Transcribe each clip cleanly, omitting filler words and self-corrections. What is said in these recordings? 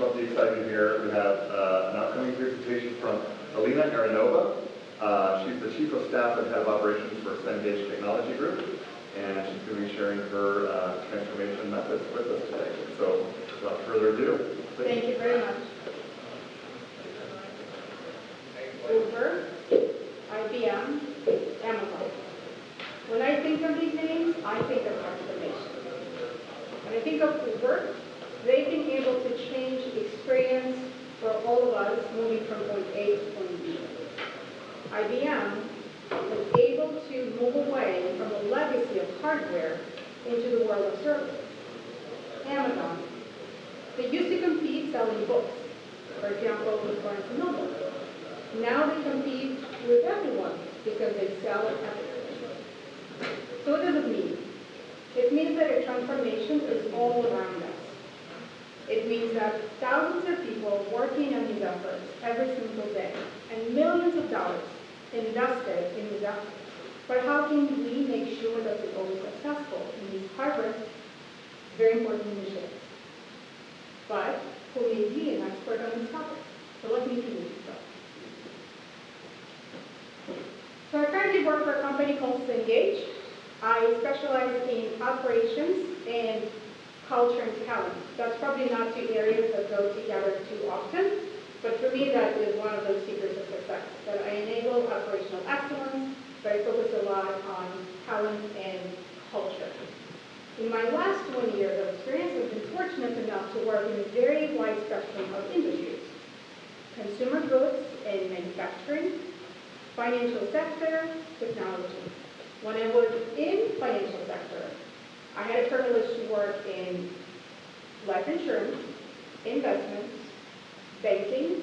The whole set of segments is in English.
must be excited here. We have an upcoming presentation from Alina Aronova. She's the Chief of Staff and Head of Operations for Cengage Technology Group, and she's going to be sharing her transformation methods with us today. So, without further ado, please. Thank you very much. Uber, IBM, Amazon. When I think of these names, I think of transformation. When I think of Uber, they've been able to change the experience for all of us moving from point A to point B. IBM was able to move away from the legacy of hardware into the world of services. Amazon, they used to compete selling books, for example, with Barnes & Noble. Now they compete with everyone because they sell everything. So what does it mean? It means that a transformation is all around us. It means that thousands of people working on these efforts every single day, and millions of dollars invested in these efforts. But how can we make sure that we're always successful in these hard-work, very important initiatives? But who may be an expert on this topic? So let me introduce myself. So I currently work for a company called Cengage. I specialize in operations and culture and talent. That's probably not two areas that go together too often, but for me that is one of those secrets of success, that I enable operational excellence, but I focus a lot on talent and culture. In my last 20 years of experience, I've been fortunate enough to work in a very wide spectrum of industries: consumer goods and manufacturing, financial sector, technology. When I was in financial sector, I had a privilege to work in life insurance, investments, banking,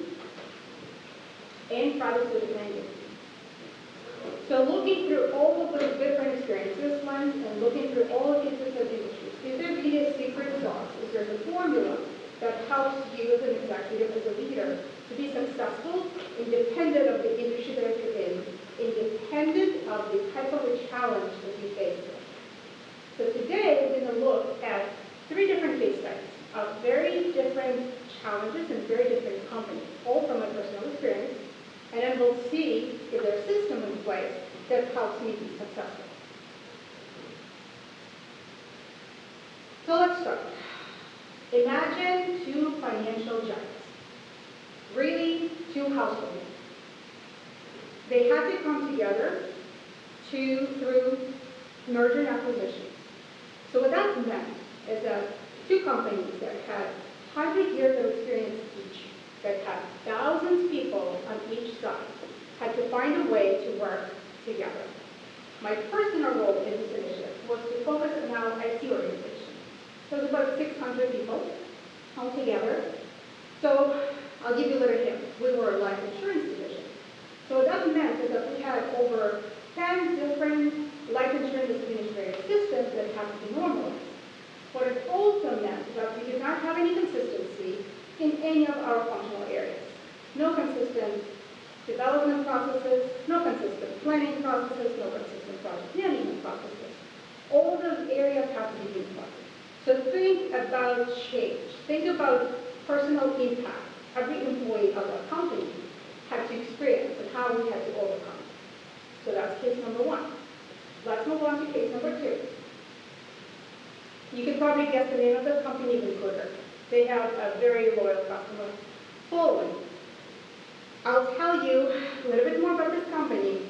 and private student lending. So looking through all of those different experiences, and looking through all of these different industries, is there really a secret sauce? Is there a formula that helps you as an executive, as a leader, to be successful, independent of the industry that you're in, independent of the type of a challenge that you face? So today, we're going to look at 3 different case studies of very different challenges and very different companies, all from my personal experience, and then we'll see if there's a system in place that helps me be successful. So let's start. Imagine 2 financial giants, really 2 household names. They had to come together through merger and acquisition. So what that meant is that 2 companies that had 100 years of experience each, that had thousands of people on each side, had to find a way to work together. My personal role in this initiative was to focus on our IT organization. So it was about 600 people altogether. So I'll give you a little hint. We were a life insurance division. So what that meant is that we had over 10 different life insurance administrative systems that had to be normalized. What it also meant is that we did not have any consistency in any of our functional areas. No consistent development processes, no consistent planning processes, no consistent project management processes. All those areas have to be unified. So think about change. Think about personal impact every employee of a company had to experience and how we had to overcome. So that's case number 1. Let's move on to case number 2. You can probably guess the name of the company even quicker. They have a very loyal customer following. I'll tell you a little bit more about this company,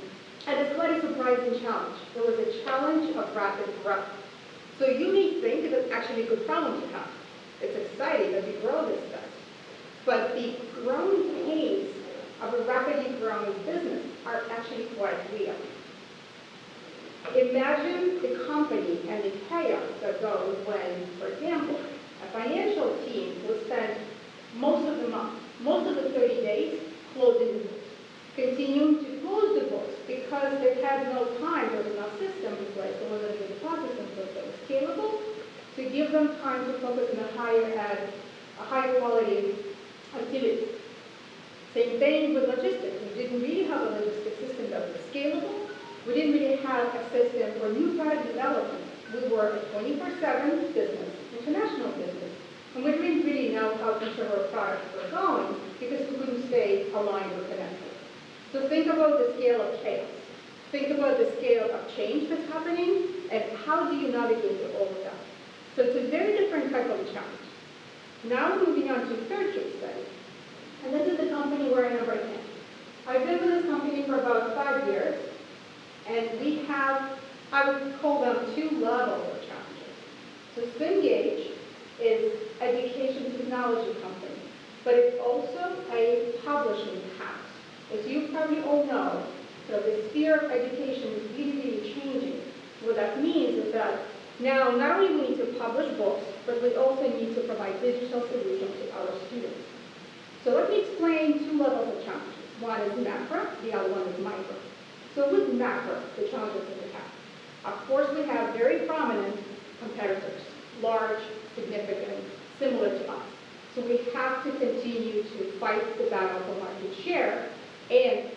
and it's quite a surprising challenge. It was a challenge of rapid growth. So you may think it's actually a good problem to have. It's exciting that we grow this fast. But the growing pains of a rapidly growing business are actually quite real. Imagine the company and the chaos that goes when, for example, a financial team will spend most of the month, most of the 30 days, closing the books, continuing to close the books because they had no time, there was no system in place, there wasn't a good process in place that was scalable to give them time to focus on a higher quality activity. Same thing with logistics. We didn't really have a logistics system that was scalable. We didn't really have a system for new product development. We were a 24/7 business, international business. And we didn't really know how each of our products were going because we couldn't stay aligned or connected. So think about the scale of chaos. Think about the scale of change that's happening, and how do you navigate through all of that? So it's a very different type of challenge. Now we're moving on to the third case study. And this is the company where I am right now. I've been with this company for about 5 years, and we have, I would call them 2 levels of challenges. So Spingage is education technology company, but it's also a publishing house. As you probably all know, so the sphere of education is really, really changing. What that means is that now not only we need to publish books, but we also need to provide digital solutions to our students. So let me explain 2 levels of challenges. One is macro, the other one is micro. So with macro, the challenges that we have. Of course, we have very prominent competitors, large, significant, similar to us. So we have to continue to fight the battle for market share and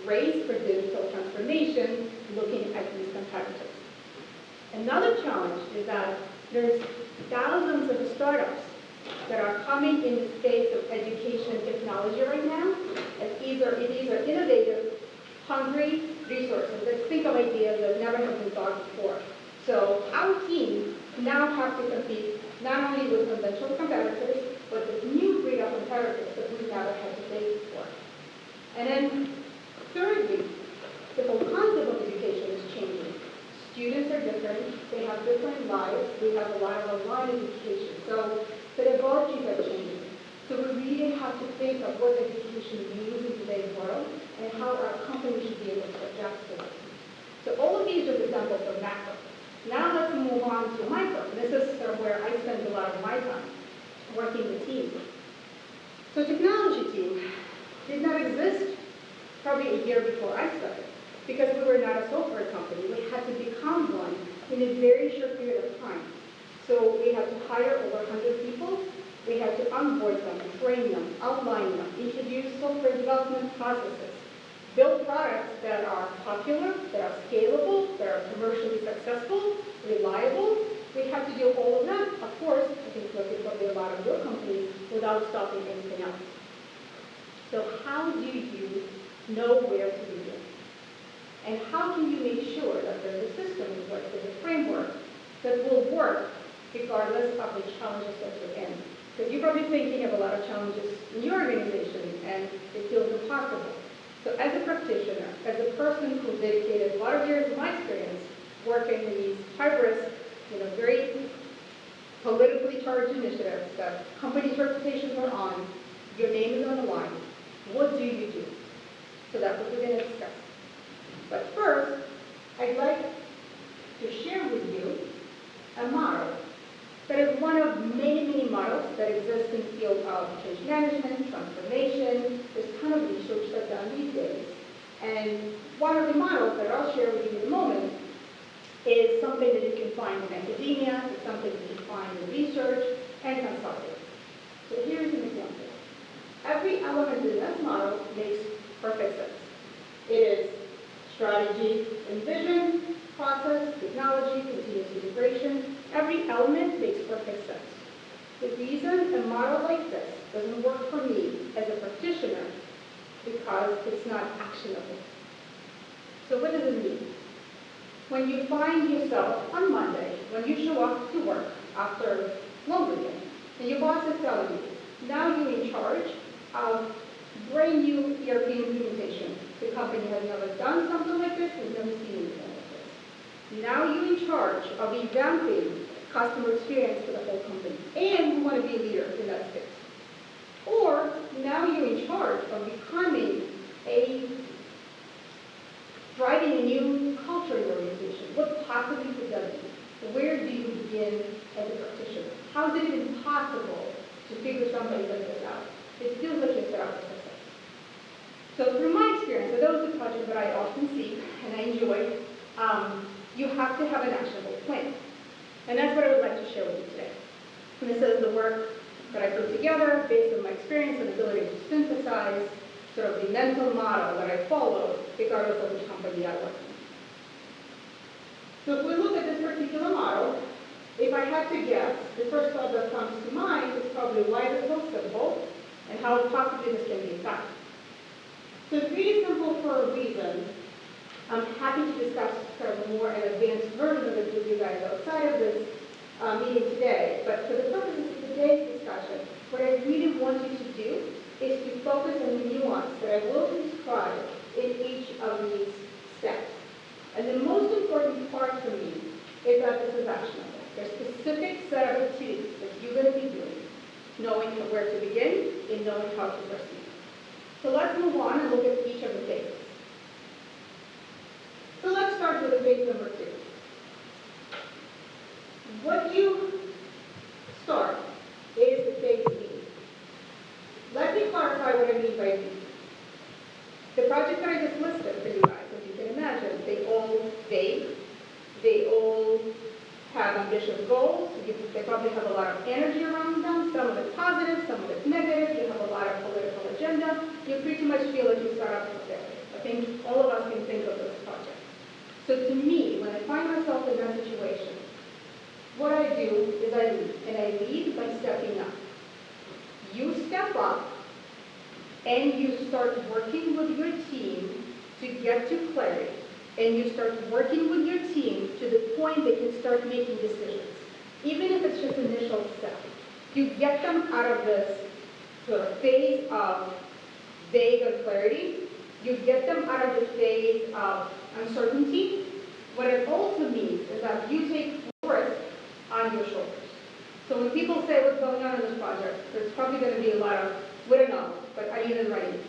race for digital transformation, looking at these competitors. Another challenge is that there's thousands of startups that are coming in the space of education and technology right now, and these are innovative, hungry resources that think of ideas that never have been thought before. So our team now have to compete not only with conventional competitors, but with new breed of competitors that we've never had to face before. And then thirdly, the whole concept of education is changing. Students are different, they have different lives, we have a lot of online education. So pedagogies are changing. So we really have to think of what education means in today's world and how our company should be able to adjust to it. So all of these are examples of macro. Now let's move on to micro. This is sort of where I spend a lot of my time, working with teams. So technology team did not exist probably a year before I started, because we were not a software company. We had to become one in a very short period of time. So we had to hire over 100 people. We had to onboard them, train them, outline them, introduce software development processes, build products that are popular, that are scalable, that are commercially successful, reliable. We had to do all of that, of course, I think it's probably a lot of your companies, without stopping anything else. So how do you know where to begin? And how can you make sure that there's a system in place, there's a framework that will work regardless of the challenges that you're in? Because you're probably thinking of a lot of challenges in your organization, and it feels impossible. So as a practitioner, as a person who dedicated a lot of years of my experience working in these high-risk, very politically charged initiatives that companies' reputations are on, your name is on the line, what do you do? So that's what we're going to discuss. But first, I'd like to share with you a model that is one of many, many models that exist in the field of change management, transformation. There's a ton of research that's done these days. And one of the models that I'll share with you in a moment is something that you can find in academia, it's something that you can find in research and consulting. So here's an example. Every element in this model makes perfect sense. It is strategy and vision, process, technology, continuous integration. Every element makes perfect sense. The reason a model like this doesn't work for me as a practitioner because it's not actionable. So what does it mean? When you find yourself on Monday, when you show up to work after a long weekend, and your boss is telling you, now you're in charge of brand new ERP implementation. The company has never done something like this, we've never seen anything like this. Now you're in charge of revamping customer experience for the whole company, and you want to be a leader in that space. Or now you're in charge of driving a new culture in the organization. What possibly could that be? Where do you begin as a practitioner? How is it even possible to figure something like this out? It feels like you're set up for success. So through my experience, and those are the projects that I often see and I enjoy, you have to have an actionable plan. And that's what I would like to share with you today. And this is the work that I put together based on my experience and ability to synthesize sort of the mental model that I follow regardless of which company I work in. So if we look at this particular model, it if I had to guess, the first thought that comes to mind is probably why is it so simple and how possibly this can be done. So it's really simple for a reason. I'm happy to discuss kind of more an advanced version of it with you guys outside of this meeting today. But for the purposes of today's discussion, what I really want you to do is to focus on the nuance that I will describe in each of these steps. And the most important part for me is that this is actionable. There's a specific set of activities that you're going to be doing, knowing where to begin and knowing how to proceed. So let's move on and look at each of the phases. So let's start with the phase number 2. What you start is the phase B. Let me clarify what I mean by B. The project that I just listed for you guys, as you can imagine, they all vague, they all have ambitious goals, they probably have a lot of energy around them, some of it positive, some of it negative, you have a lot of political agenda, you pretty much feel like you start up for failure. I think all of us can think of those projects. So to me, when I find myself in that situation, what I do is I lead, and I lead by stepping up. You step up, and you start working with your team to get to clarity. And you start working with your team to the point they can start making decisions. Even if it's just initial step. You get them out of this sort of phase of vague unclarity. You get them out of the phase of uncertainty. What it also means is that you take risk on your shoulders. So when people say what's going on in this project, there's probably going to be a lot of, we don't know, but Alina's writing.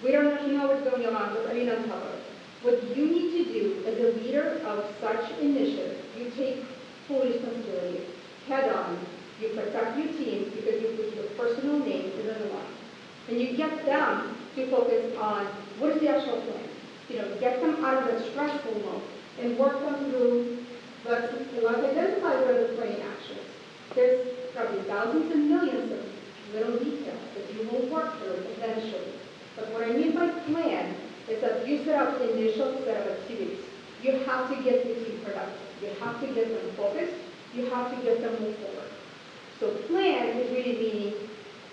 We don't actually know what's going on, but Alina's telling us. What you need to do as a leader of such initiative, you take full responsibility, head on, you protect your team because you put your personal name in the line. And you get them to focus on what is the actual plan. Get them out of that stressful mode and work them through, let's identify what are the planning actions. There's probably thousands and millions of little details that you will work through eventually. But what I mean by plan is that you set up the initial set of activities. You have to get the team productive. You have to get them focused. You have to get them move forward. So plan is really meaning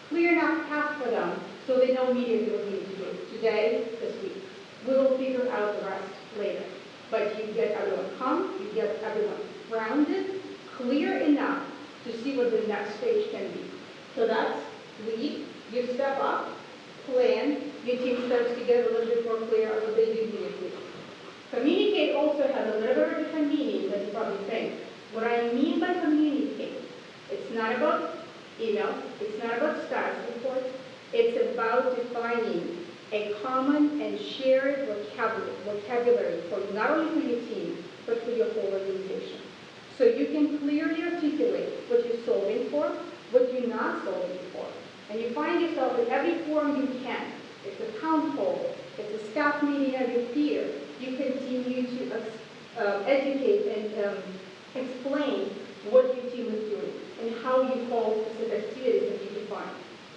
clear enough path for them so they know immediately what we need to do. Today, this week. We will figure out the rest later. But you get everyone calm, you get everyone grounded, clear enough to see what the next stage can be. So that's lead, you step up, plan, your team starts to get a little bit more clear on what they do immediately. Communicate also has a little bit of a different meaning than you probably think. What I mean by communicate, it's not about email, it's not about status reports, it's about defining a common and shared vocabulary for not only for your team, but for your whole organization. So you can clearly articulate what you're solving for, what you're not solving for. And you find yourself in every forum you can. It's a town hall, it's a staff meeting of your peer. You continue to educate and explain what your team is doing and how you call specific activities that you define.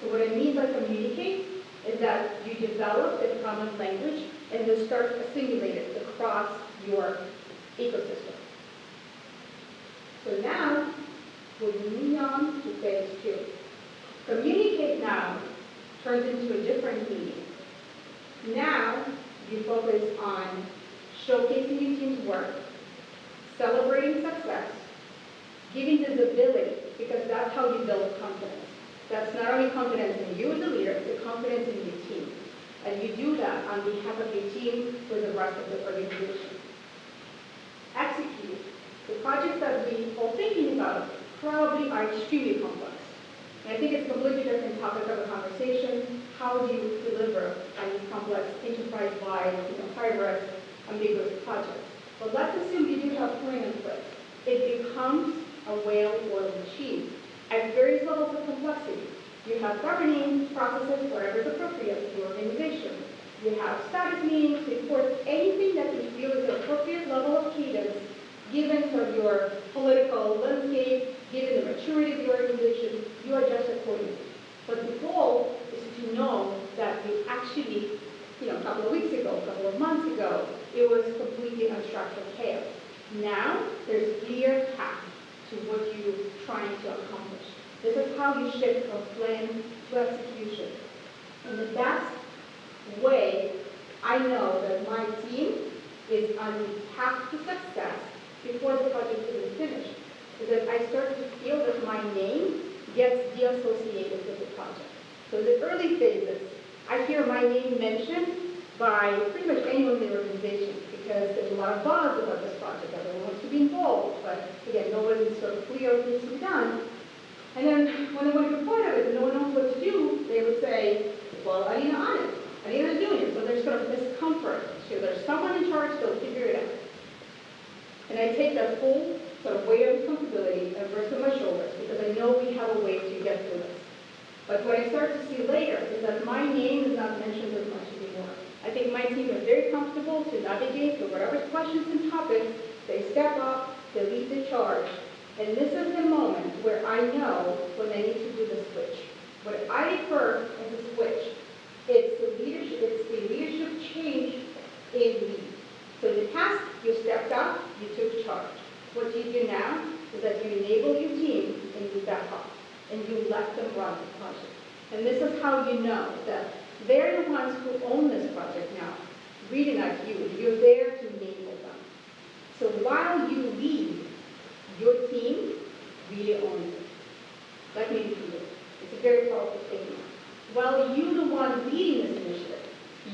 So what I mean by communicate is that you develop a common language and you start assimilating it across your ecosystem. So now, we're moving on to phase 2. Communicate now turns into a different meaning. Now, you focus on showcasing your team's work, celebrating success, giving visibility, because that's how you build confidence. That's not only confidence in you as a leader, it's confidence in your team. And you do that on behalf of your team with the rest of the organization. Execute. The projects that we are thinking about probably are extremely complex. And I think it's a completely different topic of a conversation. How do you deliver on these complex, enterprise-wide, high-risk, ambiguous projects? But let's assume you do have a plan in place. It becomes a well-oiled machine at various levels of complexity. You have governing processes, whatever is appropriate to your organization. You have status meetings, reports, anything that you feel is an appropriate level of cadence given sort of your political landscape, given the maturity of your organization, you adjust accordingly. But the goal is to know that you actually, a couple of weeks ago, a couple of months ago, it was completely unstructured chaos. Now, there's a clear path to what you're trying to accomplish. This is how you shift from plan to execution. And the best way I know that my team is on the path to success before the project is finished is that I start to feel that my name gets de-associated with the project. So in the early phases, I hear my name mentioned by pretty much anyone in the organization because there's a lot of buzz about this project. Everyone wants to be involved, but again, no one is sort of clear what needs to be done. And then when they want to be part of it and no one knows what to do, they would say, well, Alina on it. Alina's doing it. So there's sort of discomfort. So there's someone in charge, they'll figure it out. And I take that full sort of weight of responsibility and rest on my shoulders because I know we have a way to get through this. But what I start to see later is that my name is not mentioned as much anymore. I think my team is very comfortable to navigate through whatever questions and topics. They step up, they lead the charge. And this is the moment where I know when I need to do the switch. What I refer as a switch, it's the leadership change in me. So in the past, you stepped up, you took charge. What you do now is that you enable your team and you back off and you let them run the project. And this is how you know that they're the ones who own this project now, really not you. You're there to enable them. So while you lead, your team really owns it. Let me repeat it. It's a very powerful statement. While you're the one leading this initiative,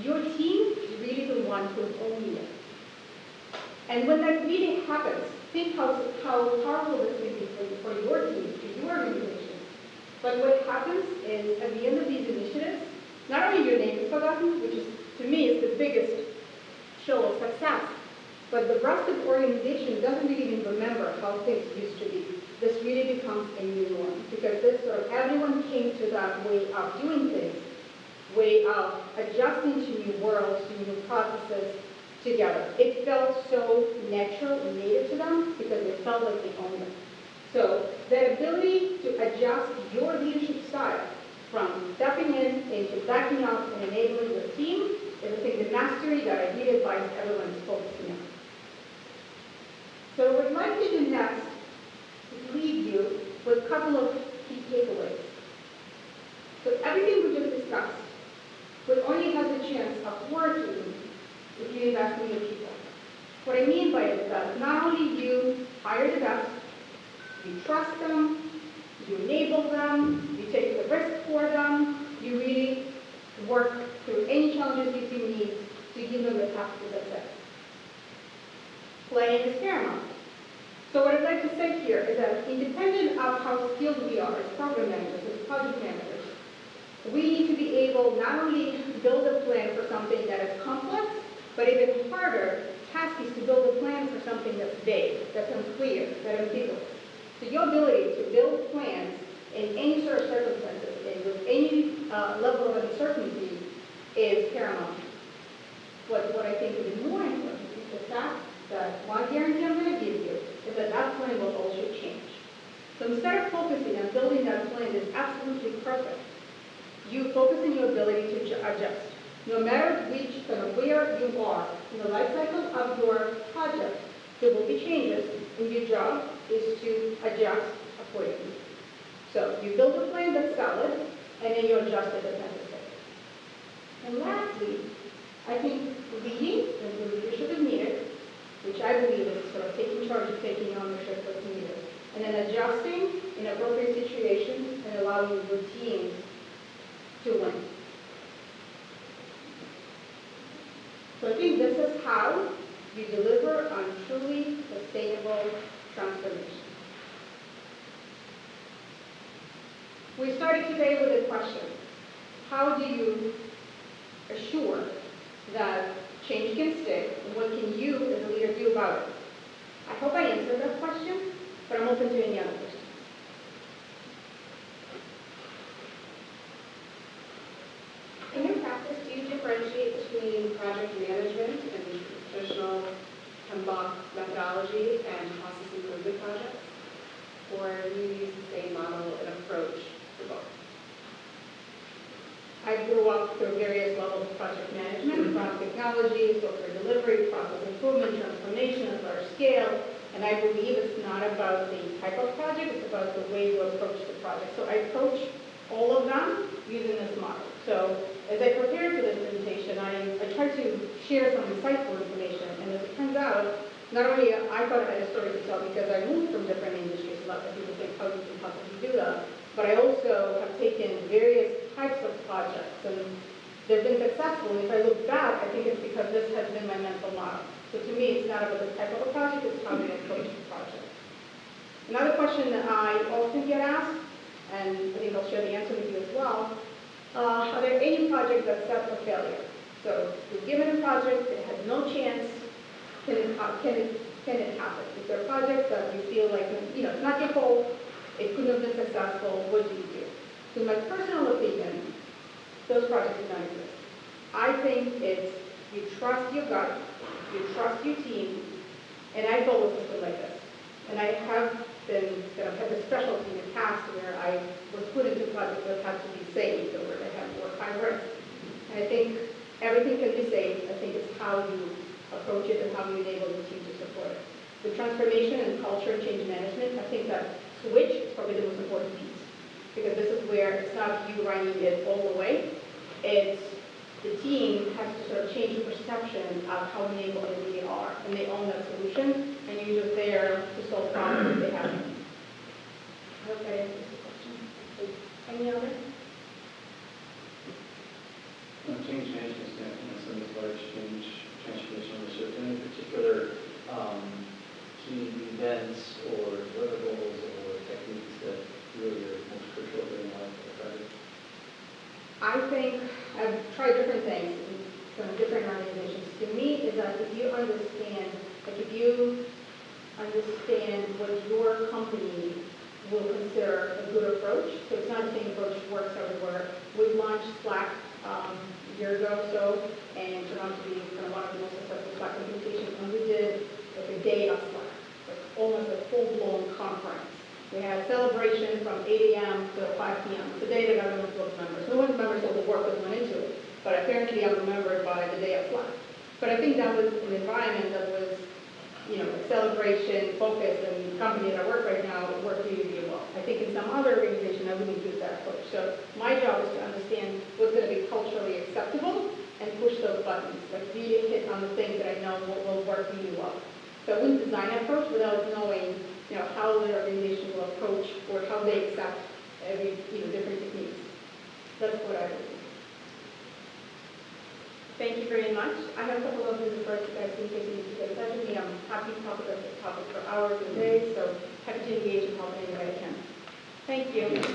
your team is really the one who's owning it. And when that really happens, think how powerful this can be for your team, for your organization. But what happens is, at the end of these initiatives, not only your name is forgotten, which is, to me, is the biggest show of success, but the rest of the organization doesn't really even remember how things used to be. This really becomes a new norm, because this sort of everyone came to that way of doing things, way of adjusting to new worlds, to new processes together. It felt so natural and native to them because it felt like they owned it. So that ability to adjust your leadership style from stepping in into backing up and enabling your team is, I think, the mastery that I really advise everyone is focusing on. So what I'd like to do next is leave you with a couple of key takeaways. So everything we just discussed would only have the chance of working if you invest in your people. What I mean by it is that not only you hire the best, you trust them, you enable them, you take the risk for them, you really work through any challenges you see need to give them the path to success. Playing is paramount. So what I'd like to say here is that independent of how skilled we are as program managers, as project managers, we need to be able not only to build a plan for something that is complex, but even harder task is to build a plan for something that's vague, that's unclear, that's ambiguous. So your ability to build plans in any sort of circumstances and with any level of uncertainty is paramount. What I think is more important is the fact that one guarantee I'm going to give you is that that plan will also change. So instead of focusing on building that plan that's absolutely perfect, you focus on your ability to adjust. No matter which kind of where you are in the life cycle of your project, there will be changes, and your job is to adjust accordingly. So you build a plan that's solid, and then you adjust it as necessary. And lastly, I think leading, and the leadership is needed, which I believe is sort of taking charge of taking ownership that's needed, and then adjusting in appropriate situations and allowing your teams to win. So I think this is how you deliver on truly sustainable transformation. We started today with a question. How do you assure that change can stick, and what can you as a leader do about it? I hope I answered that question, but I'm open to any other questions. In your practice, do you differentiate between project management and traditional PMBOK methodology and process improvement projects? Or do you use the same model and approach for both? I grew up through various levels of project management, across technology, software delivery, process improvement, transformation at large scale, And I believe it's not about the type of project, it's about the way you approach the project. So I approach all of them using this model. So as I prepared for this presentation, I tried to share some insightful information. And as it turns out, not only I thought I had a story to tell because I moved from different industries, a lot of people think, how do you possibly do that? But I also have taken various types of projects, and they've been successful. And if I look back, I think it's because this has been my mental model. So to me, it's not about the type of a project, it's how you approach the project. Another question that I often get asked, and I think I'll share the answer with you as well, are there any projects that set for failure? So you're given a project, it has no chance, can it happen? Is there a project that you feel like, it's not your fault, it couldn't have been successful, what do you do? So in my personal opinion, those projects do not exist. I think it's you trust your gut, you trust your team, and I built a system like this. And I have been, had a specialty in the past where I was put into projects that had to be saved or where they had more high risk. And I think everything can be saved. I think it's how you approach it and how you enable the team to support it. The transformation and culture and change management, I think that switch is probably the most important piece. Because this is where it's not you running it all the way. It's the team has to sort of change the perception of how enabled they really are. And they own that solution, and you're just there to solve problems that they have. I hope that answers the question. Any other? From a change management standpoint, some of the large change transformation initiatives, any particular key events or deliverables or techniques that really are most crucial during the life of the project? I think I've tried different things from different organizations. To me, is that if you understand, what your company will consider a good approach, so it's not the same approach that works everywhere. We launched Slack a year ago or so, and it turned out to be kind of one of the most successful Slack implementations. And we did like a day of Slack, like almost a full-blown conference. We had celebration from 8 a.m. to 5 p.m. It's a day that everyone was members. No one remembers all the work that went into it, but apparently I'm remembered by the day of Slack. But I think that was an environment that was, a celebration, focus, and the company that I work right now worked really, really well. I think in some other organization, I wouldn't use that approach. So my job is to understand what's going to be culturally acceptable and push those buttons, like really hit on the things that I know will work really well. So I wouldn't design an approach without knowing, how the organization will approach or how they accept every, different techniques. That's what I would do. Thank you very much. I have a couple of minutes for you guys in case you need to get in touch with me. I'm happy to talk about this topic for hours and days, so happy to engage and help in any way I can. Thank you.